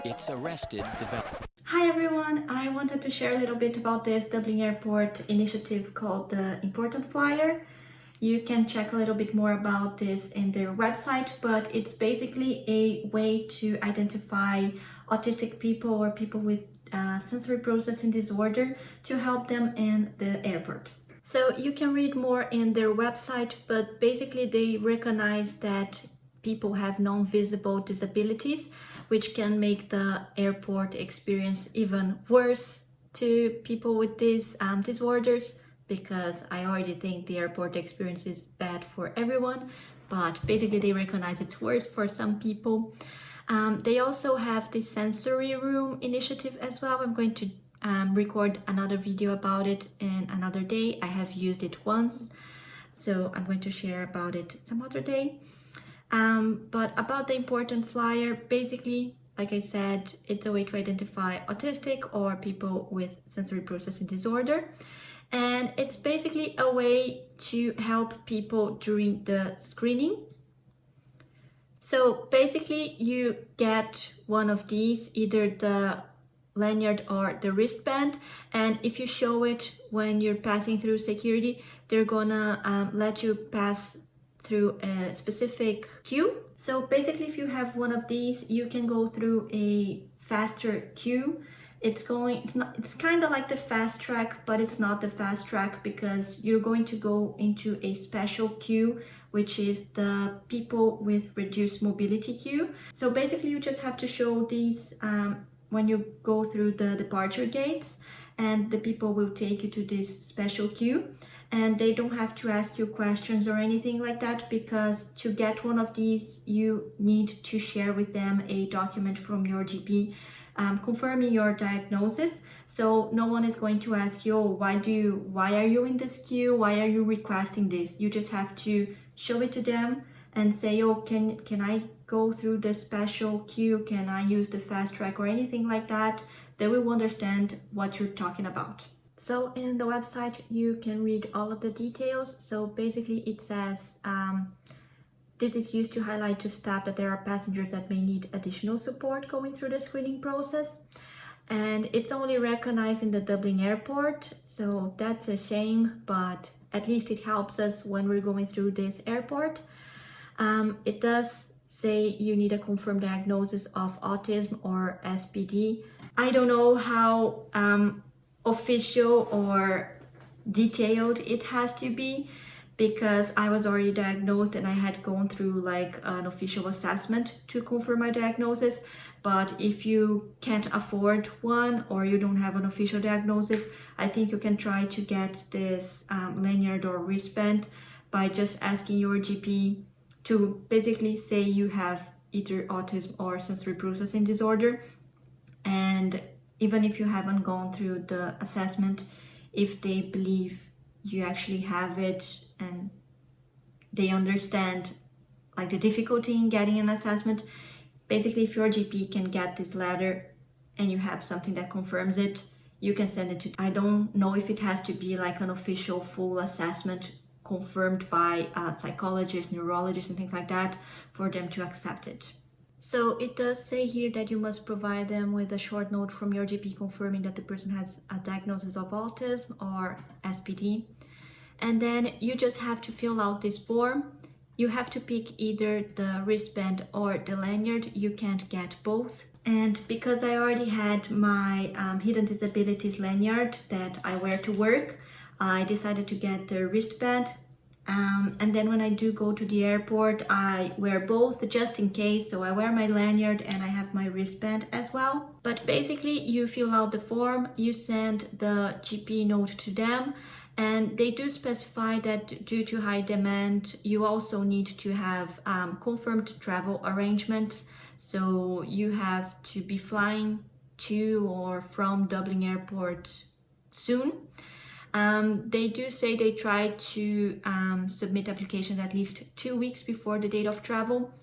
It's arrested development. Hi everyone, I wanted to share a little bit about this Dublin Airport initiative called the Important Flyer. You can check a little bit more about this in their website, but it's basically a way to identify autistic people or people with sensory processing disorder to help them in the airport. So you can read more in their website, but basically they recognize that people have non-visible disabilities, which can make the airport experience even worse to people with these disorders, because I already think the airport experience is bad for everyone, but basically they recognize it's worse for some people. They also have the sensory room initiative as well. I'm going to record another video about it in another day. I have used it once, so I'm going to share about it some other day. But about the Important Flyer, basically, like I said, it's a way to identify autistic or people with sensory processing disorder. And it's basically a way to help people during the screening. So basically you get one of these, either the lanyard or the wristband, and if you show it when you're passing through security, they're gonna let you pass through a specific queue. So basically if you have one of these, you can go through a faster queue. It's kind of like the fast track, but it's not the fast track, because you're going to go into a special queue, which is the people with reduced mobility queue. So basically you just have to show these when you go through the departure gates, and the people will take you to this special queue, and they don't have to ask you questions or anything like that, because to get one of these you need to share with them a document from your GP confirming your diagnosis. So no one is going to ask you, oh, why are you in this queue, why are you requesting this? You just have to show it to them and say, oh, can I go through the special queue, can I use the fast track or anything like that. They will understand what you're talking about. So in the website you can read all of the details. So basically it says this is used to highlight to staff that there are passengers that may need additional support going through the screening process, and it's only recognized in the Dublin Airport, so that's a shame, but at least it helps us when we're going through this airport. It does say you need a confirmed diagnosis of autism or SPD. I don't know how official or detailed it has to be, because I was already diagnosed and I had gone through like an official assessment to confirm my diagnosis. But if you can't afford one or you don't have an official diagnosis, I think you can try to get this lanyard or wristband by just asking your GP to basically say you have either autism or sensory processing disorder. And even if you haven't gone through the assessment, if they believe you actually have it and they understand like the difficulty in getting an assessment, basically if your GP can get this letter and you have something that confirms it, you can send it to. I don't know if it has to be like an official full assessment confirmed by a psychologist, neurologist and things like that for them to accept it. So it does say here that you must provide them with a short note from your GP confirming that the person has a diagnosis of autism or SPD. And then you just have to fill out this form. You have to pick either the wristband or the lanyard. You can't get both. And because I already had my hidden disabilities lanyard that I wear to work, I decided to get the wristband. And then when I do go to the airport, I wear both just in case. So I wear my lanyard and I have my wristband as well. But basically you fill out the form, you send the GP note to them, and they do specify that due to high demand, you also need to have confirmed travel arrangements. So you have to be flying to or from Dublin Airport soon. They do say they try to submit applications at least 2 weeks before the date of travel.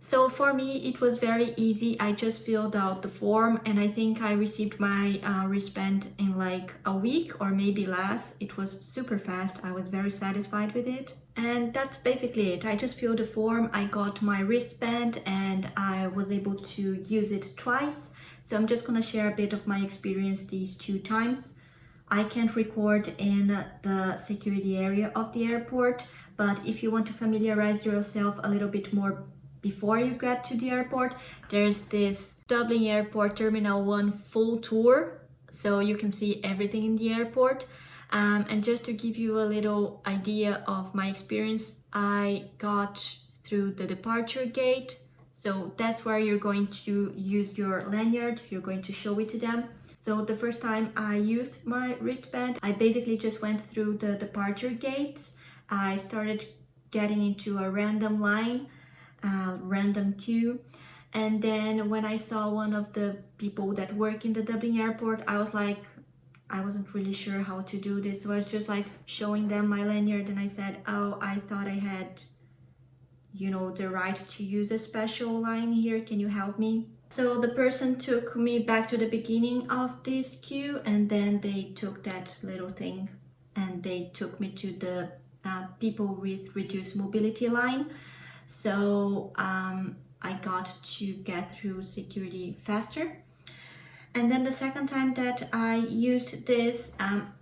So for me, it was very easy. I just filled out the form and I think I received my wristband in like a week or maybe less. It was super fast. I was very satisfied with it. And that's basically it. I just filled the form, I got my wristband and I was able to use it twice. So I'm just gonna share a bit of my experience these 2 times. I can't record in the security area of the airport, but if you want to familiarize yourself a little bit more before you get to the airport, there's this Dublin Airport Terminal 1 full tour, so you can see everything in the airport. And just to give you a little idea of my experience, I got through the departure gate. So that's where you're going to use your lanyard, you're going to show it to them. So the first time I used my wristband, I basically just went through the departure gates. I started getting into a random line, random queue. And then when I saw one of the people that work in the Dublin airport, I was like, I wasn't really sure how to do this. So I was just like showing them my lanyard and I said, oh, I thought I had, you know, the right to use a special line here. Can you help me? So the person took me back to the beginning of this queue and then they took that little thing and they took me to the people with reduced mobility line. So I got to get through security faster. And then the second time that I used this,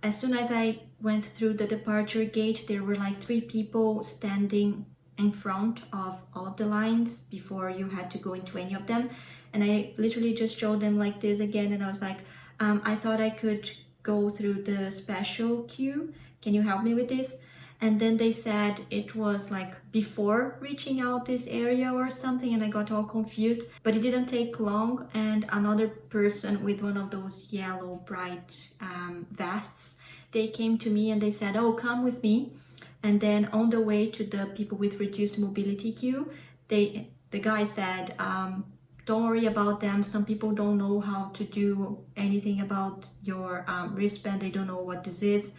as soon as I went through the departure gate, there were like 3 people standing in front of all of the lines before you had to go into any of them. And I literally just showed them like this again and I was like, I thought I could go through the special queue. Can you help me with this? And then they said it was like before reaching out this area or something and I got all confused, but it didn't take long and another person with one of those yellow bright vests, they came to me and they said, oh, come with me. And then on the way to the people with reduced mobility queue, the guy said, don't worry about them. Some people don't know how to do anything about your wristband. They don't know what this is.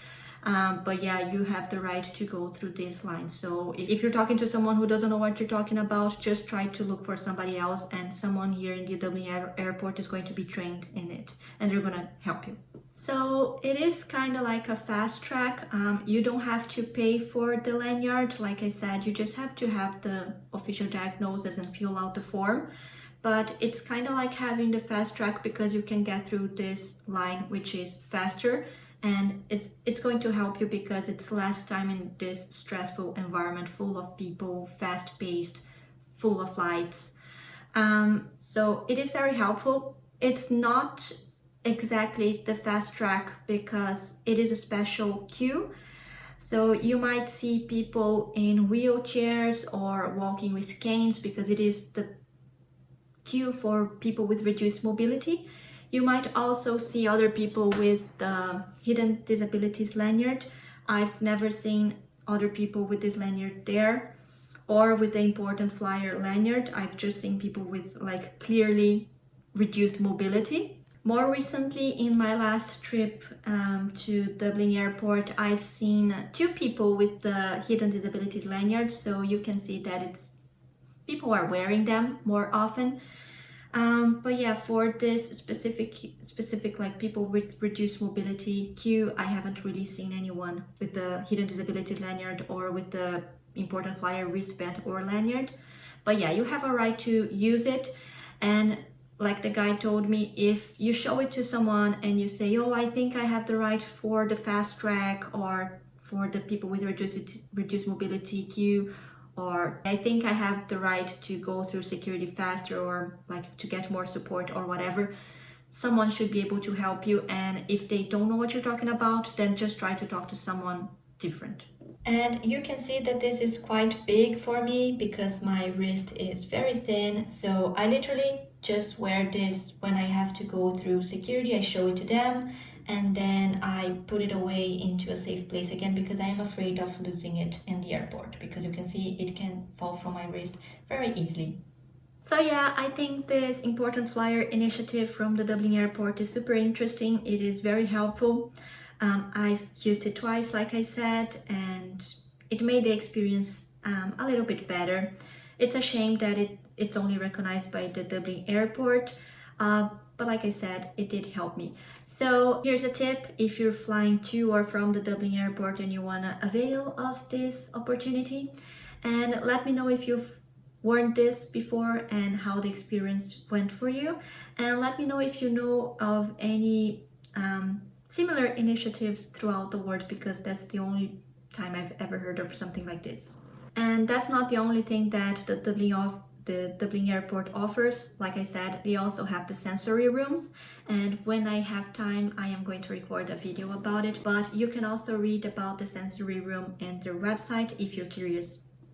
But yeah, you have the right to go through this line. So if you're talking to someone who doesn't know what you're talking about, just try to look for somebody else and someone here in the Dublin airport is going to be trained in it and they're gonna help you. So it is kind of like a fast track. You don't have to pay for the lanyard. Like I said, you just have to have the official diagnosis and fill out the form. But it's kind of like having the fast track because you can get through this line, which is faster. And it's going to help you because it's less time in this stressful environment full of people, fast-paced, full of lights. So it is very helpful. It's not exactly the fast track because it is a special queue. So you might see people in wheelchairs or walking with canes because it is the queue for people with reduced mobility. You might also see other people with the hidden disabilities lanyard. I've never seen other people with this lanyard there or with the important flyer lanyard. I've just seen people with like clearly reduced mobility. More recently, in my last trip to Dublin Airport, I've seen 2 people with the hidden disabilities lanyard. So you can see that people are wearing them more often. But yeah, for this specific like people with reduced mobility queue, I haven't really seen anyone with the hidden disabilities lanyard or with the important flyer wristband or lanyard. But yeah, you have a right to use it. And like the guy told me, if you show it to someone and you say, oh, I think I have the right for the fast track or for the people with reduced mobility queue, or I think I have the right to go through security faster or like to get more support or whatever, someone should be able to help you. And if they don't know what you're talking about, then just try to talk to someone different. And you can see that this is quite big for me because my wrist is very thin. So I literally just wear this when I have to go through security. I show it to them and then I put it away into a safe place again because I am afraid of losing it in the airport because you can see it can fall from my wrist very easily. So yeah, I think this important flyer initiative from the Dublin Airport is super interesting. It is very helpful. I've used it twice, like I said, and it made the experience a little bit better. It's a shame that it's only recognized by the Dublin Airport, but like I said, it did help me. So here's a tip: if you're flying to or from the Dublin Airport and you want to avail of this opportunity, and let me know if you've worn this before and how the experience went for you, and let me know if you know of any similar initiatives throughout the world, because that's the only time I've ever heard of something like this. And that's not the only thing that the Dublin Airport offers. Like I said, they also have the sensory rooms, and when I have time I am going to record a video about it, but you can also read about the sensory room in their website if you're curious.